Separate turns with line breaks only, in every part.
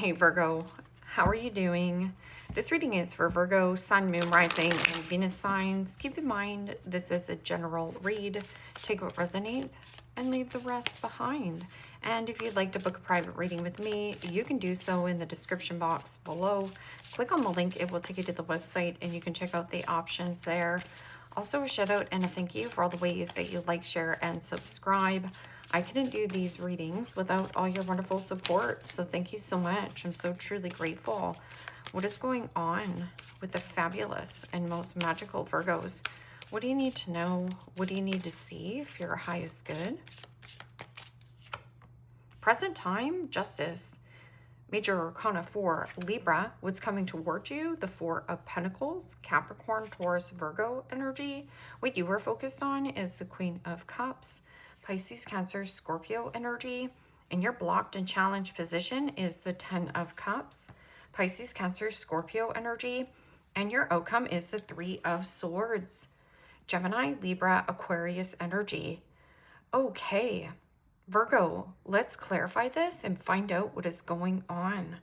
Hey Virgo, how are you doing? This reading is for Virgo, Sun, Moon, Rising, and Venus signs. Keep in mind, this is a general read. Take what resonates and leave the rest behind. And if you'd like to book a private reading with me, you can do so in the description box below. Click on the link, it will take you to the website and you can check out the options there. Also a shout out and a thank you for all the ways that you like, share, and subscribe. I couldn't do these readings without all your wonderful support, so thank you so much. I'm so truly grateful. What is going on with the fabulous and most magical Virgos? What do you need to know? What do you need to see if your highest good? Present time, justice. Major Arcana 4, Libra, what's coming towards you? The Four of Pentacles, Capricorn, Taurus, Virgo energy. What you are focused on is the Queen of Cups, Pisces, Cancer, Scorpio energy. And your blocked and challenged position is the Ten of Cups, Pisces, Cancer, Scorpio energy. And your outcome is the Three of Swords, Gemini, Libra, Aquarius energy. Okay. Virgo, let's clarify this and find out what is going on.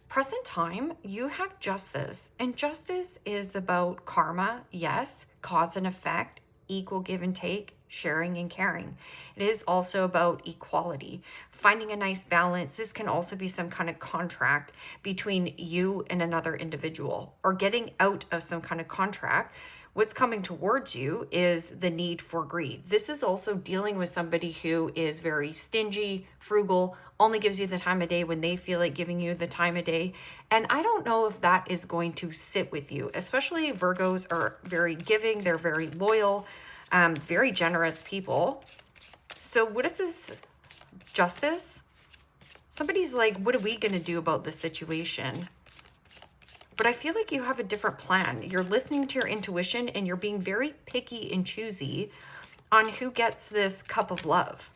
Present time, you have justice, and justice is about karma, yes, cause and effect, equal give and take, sharing and caring. It is also about equality, finding a nice balance. This can also be some kind of contract between you and another individual, or getting out of some kind of contract. What's coming towards you is the need for greed. This is also dealing with somebody who is very stingy, frugal, only gives you the time of day when they feel like giving you the time of day. And I don't know if that is going to sit with you, especially Virgos are very giving, they're very loyal, very generous people. So what is this justice? Somebody's like, what are we going to do about this situation? But I feel like you have a different plan. You're listening to your intuition and you're being very picky and choosy on who gets this cup of love.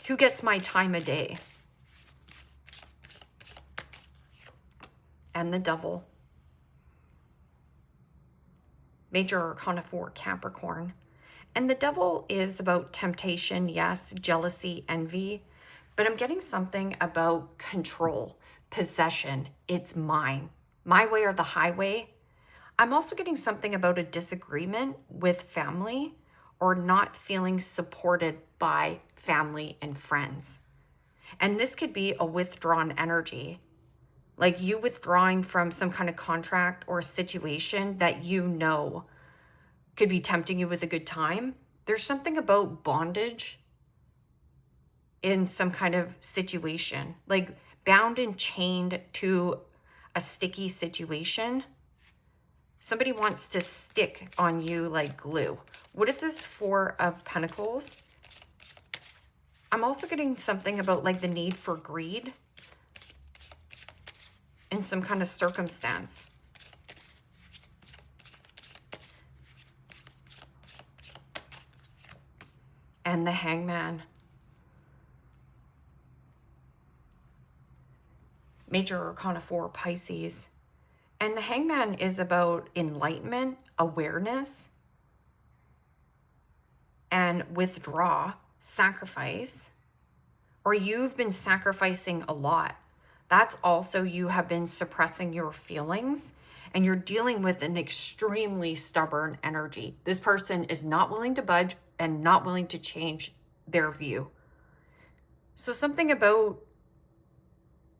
Who gets my time of day? And the Devil. Major Arcana 4, Capricorn. And the Devil is about temptation, yes, jealousy, envy. But I'm getting something about control, possession. It's mine. My way or the highway. I'm also getting something about a disagreement with family or not feeling supported by family and friends. And this could be a withdrawn energy, like you withdrawing from some kind of contract or situation that you know could be tempting you with a good time. There's something about bondage in some kind of situation, like bound and chained to a sticky situation. Somebody wants to stick on you like glue. What is this Four of Pentacles? I'm also getting something about like the need for greed in some kind of circumstance. And the Hangman. Major Arcana 4, Pisces. And the Hangman is about enlightenment, awareness, and withdraw, sacrifice, or you've been sacrificing a lot. That's also you have been suppressing your feelings and you're dealing with an extremely stubborn energy. This person is not willing to budge and not willing to change their view. So something about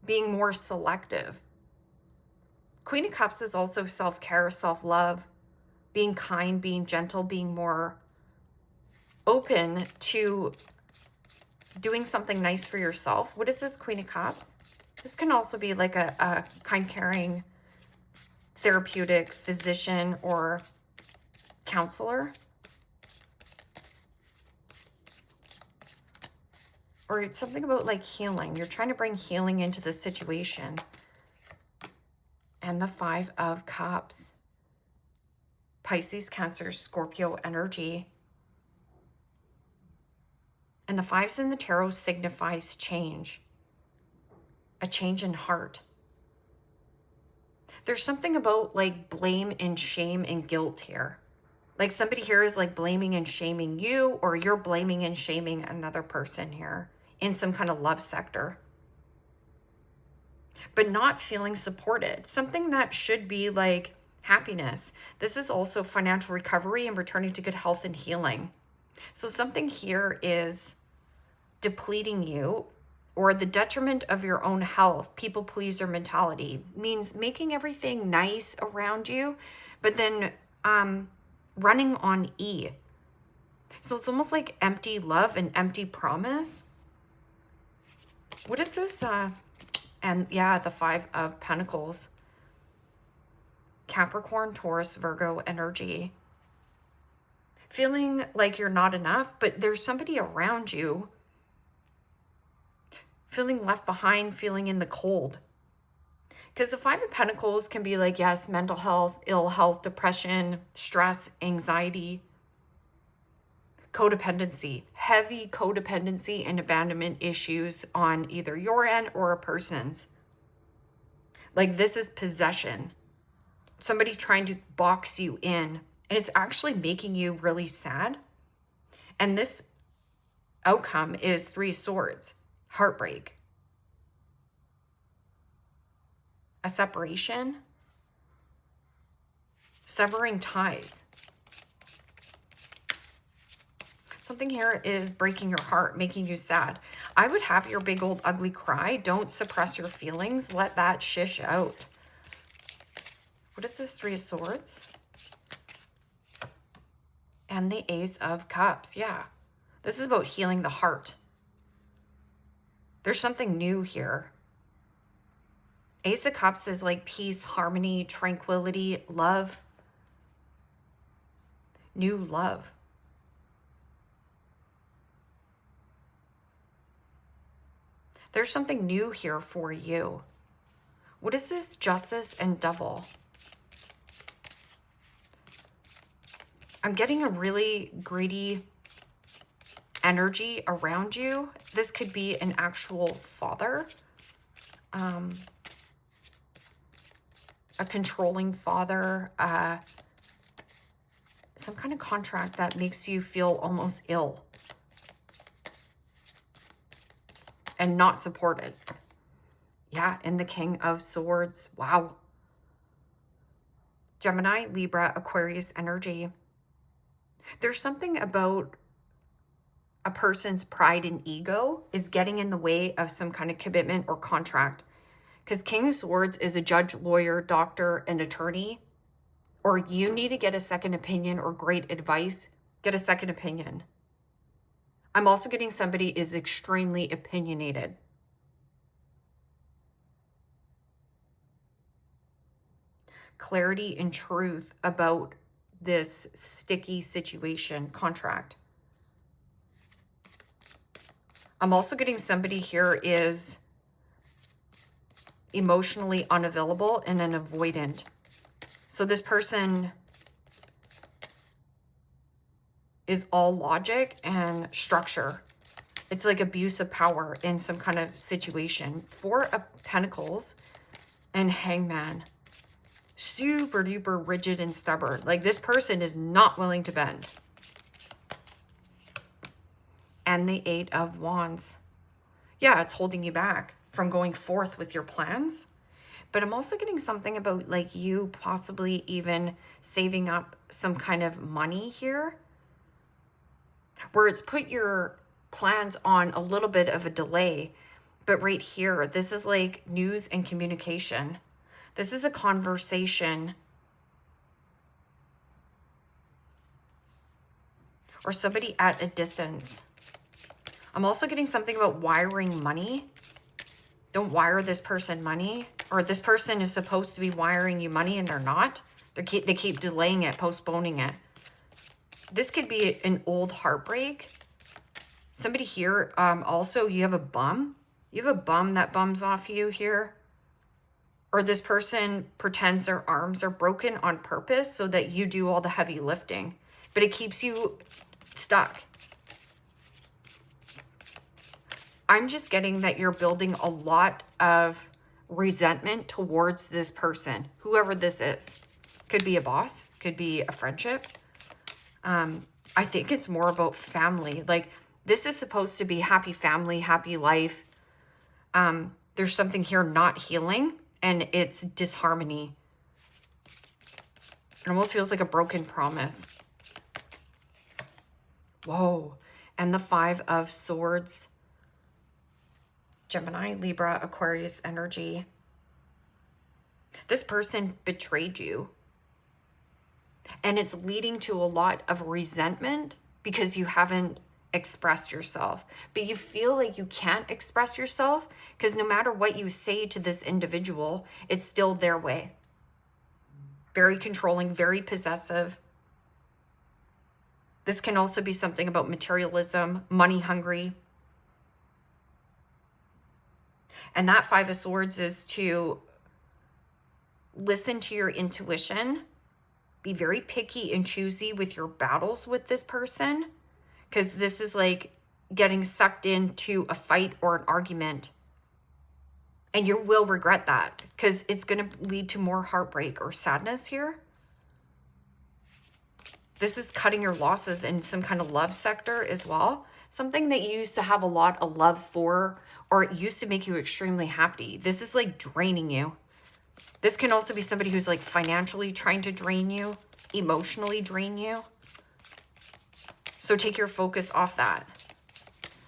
being more selective. Queen of Cups is also self-care, self-love, being kind, being gentle, being more open to doing something nice for yourself. What is this Queen of Cups? This can also be like a kind, caring, therapeutic physician or counselor. Or it's something about like healing. You're trying to bring healing into the situation. And the Five of Cups. Pisces, Cancer, Scorpio energy. And the fives in the tarot signifies change. A change in heart. There's something about like blame and shame and guilt here. Like somebody here is like blaming and shaming you, or you're blaming and shaming another person here in some kind of love sector. but not feeling supported. Something that should be like happiness. This is also financial recovery and returning to good health and healing. So something here is depleting you, or the detriment of your own health. People pleaser mentality means making everything nice around you, but then running on E. So it's almost like empty love and empty promise. What is this? And yeah, the Five of Pentacles. Capricorn, Taurus, Virgo energy. Feeling like you're not enough, but there's somebody around you. Feeling left behind, feeling in the cold. Because the Five of Pentacles can be like, yes, mental health, ill health, depression, stress, anxiety, codependency, heavy codependency and abandonment issues on either your end or a person's. Like this is possession. Somebody trying to box you in, and it's actually making you really sad. And this outcome is Three of Swords, heartbreak, a separation, severing ties. Something here is breaking your heart, making you sad. I would have your big old ugly cry. Don't suppress your feelings. Let that shish out. What is this Three of Swords? And the Ace of Cups. Yeah. This is about healing the heart. There's something new here. Ace of Cups is like peace, harmony, tranquility, love. New love. There's something new here for you. What is this? Justice and Devil. I'm getting a really greedy energy around you. This could be an actual father. A controlling father. Some kind of contract that makes you feel almost ill. And not supported. Yeah, and the King of Swords. Wow. Gemini, Libra, Aquarius energy. There's something about a person's pride and ego is getting in the way of some kind of commitment or contract. Because King of Swords is a judge, lawyer, doctor, and attorney. Or you need to get a second opinion or great advice. Get a second opinion. I'm also getting somebody is extremely opinionated. Clarity and truth about this sticky situation, contract. I'm also getting somebody here is emotionally unavailable and an avoidant. So this person is all logic and structure. It's like abuse of power in some kind of situation. Four of Pentacles and Hangman. Super duper rigid and stubborn. Like this person is not willing to bend. And the Eight of Wands. Yeah, it's holding you back from going forth with your plans. But I'm also getting something about like you possibly even saving up some kind of money here, where it's put your plans on a little bit of a delay. But right here, this is like news and communication. This is a conversation. Or somebody at a distance. I'm also getting something about wiring money. Don't wire this person money. Or this person is supposed to be wiring you money and they're not. They keep delaying it, postponing it. This could be an old heartbreak. Somebody here, also, you have a bum. You have a bum that bums off you here. Or this person pretends their arms are broken on purpose so that you do all the heavy lifting. But it keeps you stuck. I'm just getting that you're building a lot of resentment towards this person, whoever this is. Could be a boss, could be a friendship. I think it's more about family. Like this is supposed to be happy family, happy life. There's something here not healing, and it's disharmony. It almost feels like a broken promise. Whoa. And the 5 of Swords. Gemini, Libra, Aquarius energy. This person betrayed you. And it's leading to a lot of resentment because you haven't expressed yourself. But you feel like you can't express yourself because no matter what you say to this individual, it's still their way. Very controlling, very possessive. This can also be something about materialism, money hungry. And that 5 of Swords is to listen to your intuition. Be very picky and choosy with your battles with this person, because this is like getting sucked into a fight or an argument. And you will regret that because it's going to lead to more heartbreak or sadness here. This is cutting your losses in some kind of love sector as well. Something that you used to have a lot of love for, or it used to make you extremely happy. This is like draining you. This can also be somebody who's like financially trying to drain you, emotionally drain you. So take your focus off that.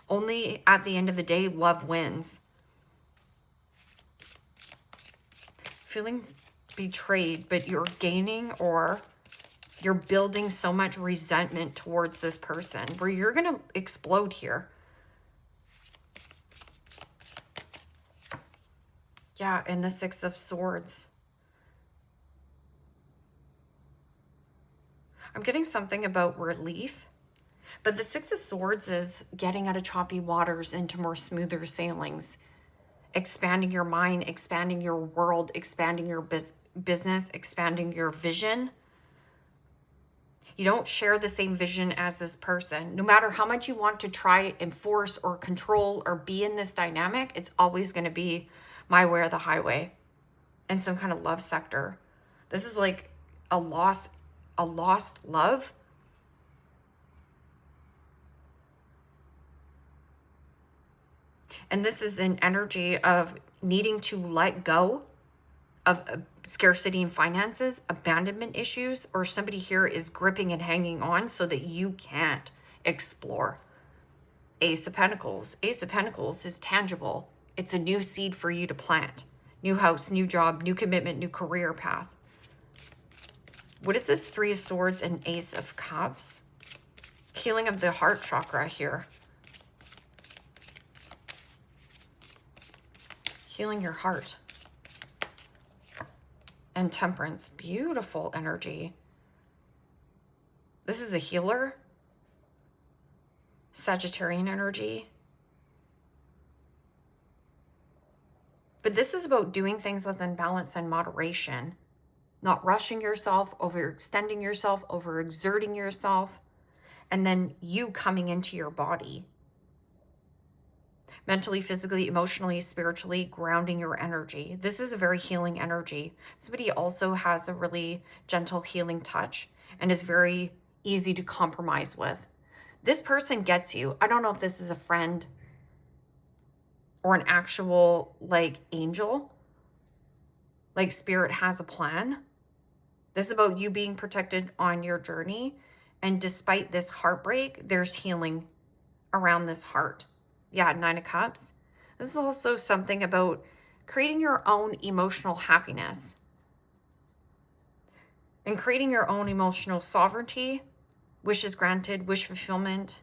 Only at the end of the day, love wins. Feeling betrayed, but you're gaining or you're building so much resentment towards this person where you're going to explode here. Yeah, and the 6 of Swords. I'm getting something about relief, but the 6 of Swords is getting out of choppy waters into more smoother sailings, expanding your mind, expanding your world, expanding your business, expanding your vision. You don't share the same vision as this person. No matter how much you want to try and force or control or be in this dynamic, it's always going to be my way or the highway in some kind of love sector. This is like a lost love. And this is an energy of needing to let go of scarcity in finances, abandonment issues, or somebody here is gripping and hanging on so that you can't explore. Ace of Pentacles. Ace of Pentacles is tangible. It's a new seed for you to plant. New house, new job, new commitment, new career path. What is this 3 of Swords and Ace of Cups? Healing of the heart chakra here. Healing your heart. And Temperance. Beautiful energy. This is a healer. Sagittarian energy. But this is about doing things within balance and moderation. Not rushing yourself, overextending yourself, overexerting yourself, and then you coming into your body. Mentally, physically, emotionally, spiritually, grounding your energy. This is a very healing energy. Somebody also has a really gentle healing touch and is very easy to compromise with. This person gets you. I don't know if this is a friend or an actual like angel. Like spirit has a plan. This is about you being protected on your journey. And despite this heartbreak, there's healing around this heart. Yeah, 9 of Cups. This is also something about creating your own emotional happiness and creating your own emotional sovereignty, wishes granted, wish fulfillment.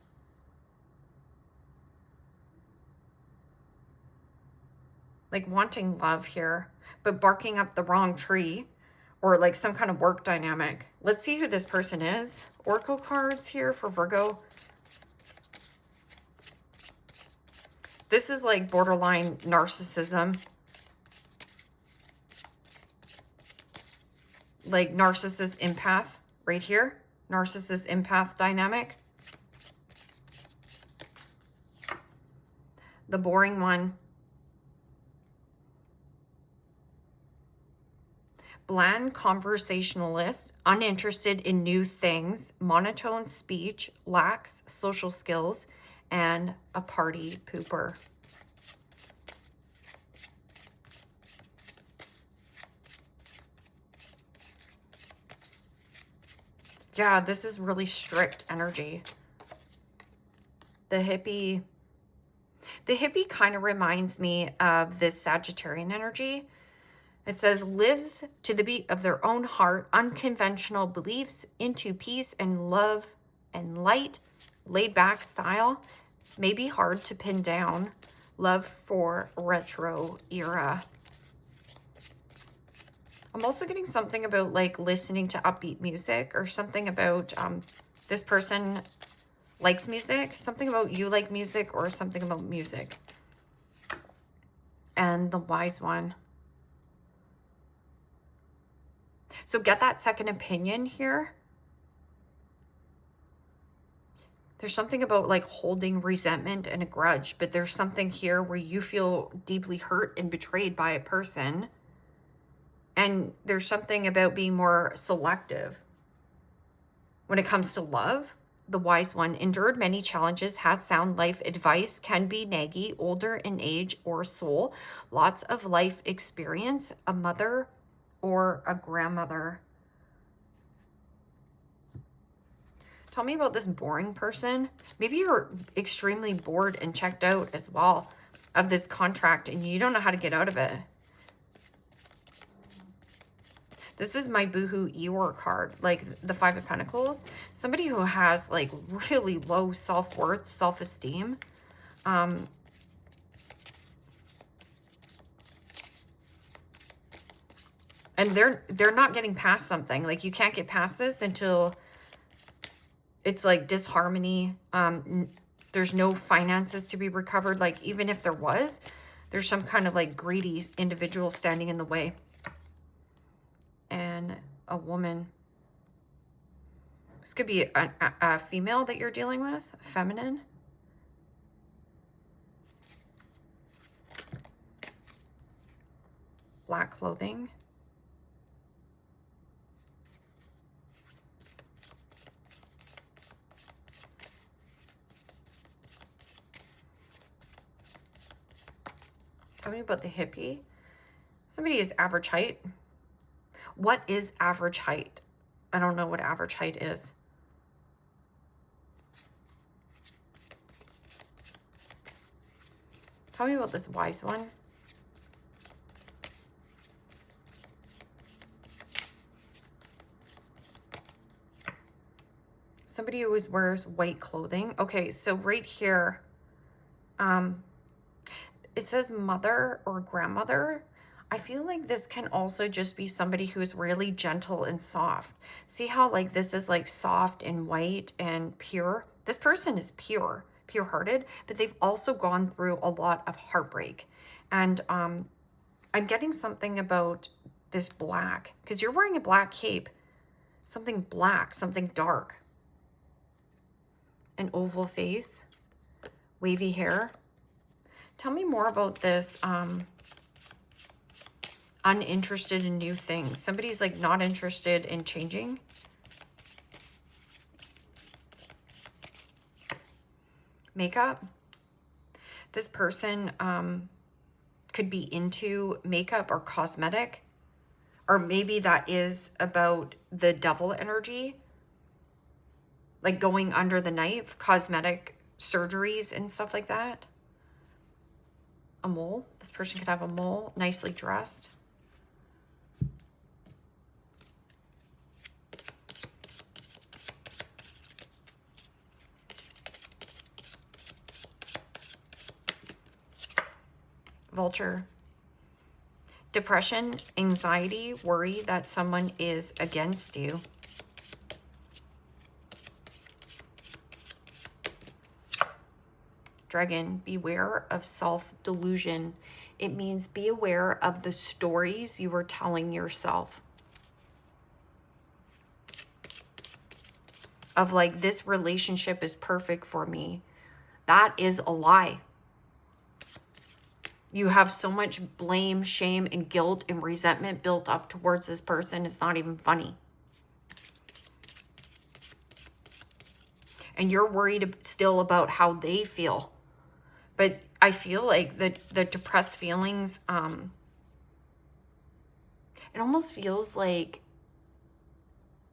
Like wanting love here, but barking up the wrong tree or like some kind of work dynamic. Let's see who this person is. Oracle cards here for Virgo. This is like borderline narcissism. Like narcissist empath right here. Narcissist empath dynamic. The boring one. Bland conversationalist, uninterested in new things, monotone speech, lacks social skills, and a party pooper. Yeah, this is really strict energy. The hippie kind of reminds me of this Sagittarian energy. It says, lives to the beat of their own heart, unconventional beliefs, into peace and love and light, laid back style, may be hard to pin down. Love for retro era. I'm also getting something about like listening to upbeat music, or something about this person likes music, something about you like music, or something about music. And the wise one. So get that second opinion here. There's something about like holding resentment and a grudge, but there's something here where you feel deeply hurt and betrayed by a person. And there's something about being more selective when it comes to love. The wise one endured many challenges, has sound life advice, can be naggy, older in age or soul, lots of life experience, a mother or a grandmother. Tell me about this boring person. Maybe you're extremely bored and checked out as well of this contract and you don't know how to get out of it. This is my boohoo Eeyore card, like the Five of Pentacles. Somebody who has like really low self-worth, self-esteem. And they're not getting past something. Like you can't get past this until it's like disharmony. There's no finances to be recovered. Like even if there was, there's some kind of like greedy individual standing in the way. And a woman. This could be a female that you're dealing with, feminine. Black clothing. Tell me about the hippie. Somebody is average height. What is average height? I don't know what average height is. Tell me about this wise one. Somebody who always wears white clothing. Okay, so right here, it says mother or grandmother. I feel like this can also just be somebody who's really gentle and soft. See how like this is like soft and white and pure? This person is pure-hearted, but they've also gone through a lot of heartbreak. And I'm getting something about this black, because you're wearing a black cape. Something black, something dark. An oval face, wavy hair. Tell me more about this uninterested in new things. Somebody's like not interested in changing. Makeup. This person could be into makeup or cosmetic, or maybe that is about the devil energy, like going under the knife, cosmetic surgeries and stuff like that. A mole. This person could have a mole, nicely dressed. Vulture. Depression, anxiety, worry that someone is against you. Dragon, beware of self-delusion. It means be aware of the stories you are telling yourself. Of like, this relationship is perfect for me. That is a lie. You have so much blame, shame, and guilt and resentment built up towards this person. It's not even funny. And you're worried still about how they feel. But I feel like the depressed feelings, it almost feels like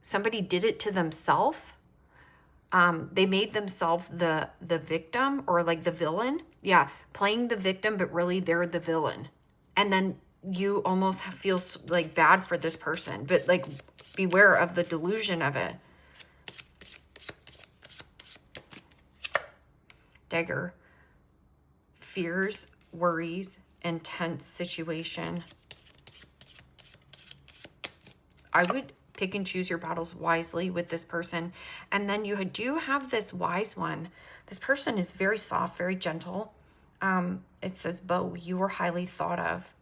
somebody did it to themselves. They made themselves the victim, or like the villain. Yeah, playing the victim, but really they're the villain. And then you almost feel like bad for this person, but like beware of the delusion of it. Dagger. Fears, worries, intense situation. I would pick and choose your battles wisely with this person. And then you do have this wise one. This person is very soft, very gentle. It says, Bo, you were highly thought of.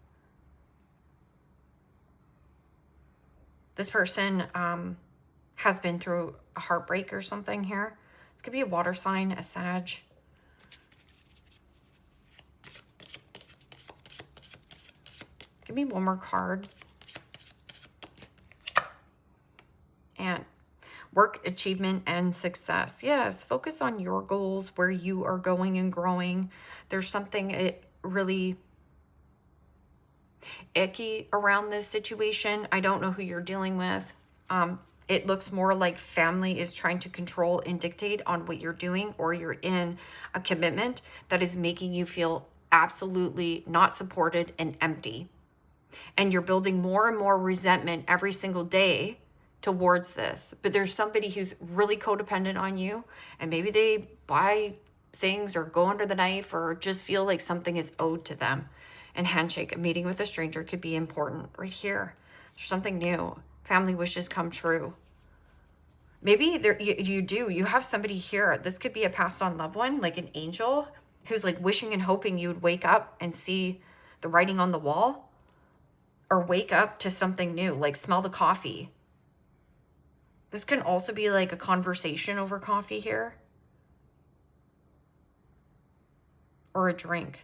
This person has been through a heartbreak or something here. This could be a water sign, a Sag. Give me one more card. And work, achievement, and success. Yes, focus on your goals, where you are going and growing. There's something really icky around this situation. I don't know who you're dealing with. It looks more like family is trying to control and dictate on what you're doing, or you're in a commitment that is making you feel absolutely not supported and empty. And you're building more and more resentment every single day towards this. But there's somebody who's really codependent on you, and maybe they buy things or go under the knife or just feel like something is owed to them. And handshake, a meeting with a stranger could be important right here. There's something new. Family wishes come true. Maybe you have somebody here. This could be a passed on loved one, like an angel who's like wishing and hoping you would wake up and see the writing on the wall, or wake up to something new, like smell the coffee. This can also be like a conversation over coffee here, or a drink.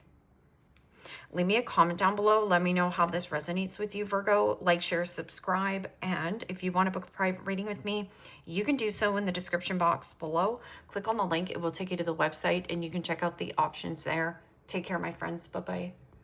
Leave me a comment down below. Let me know how this resonates with you, Virgo. Like, share, subscribe. And if you want to book a private reading with me, you can do so in the description box below. Click on the link. It will take you to the website, and you can check out the options there. Take care, my friends. Bye-bye.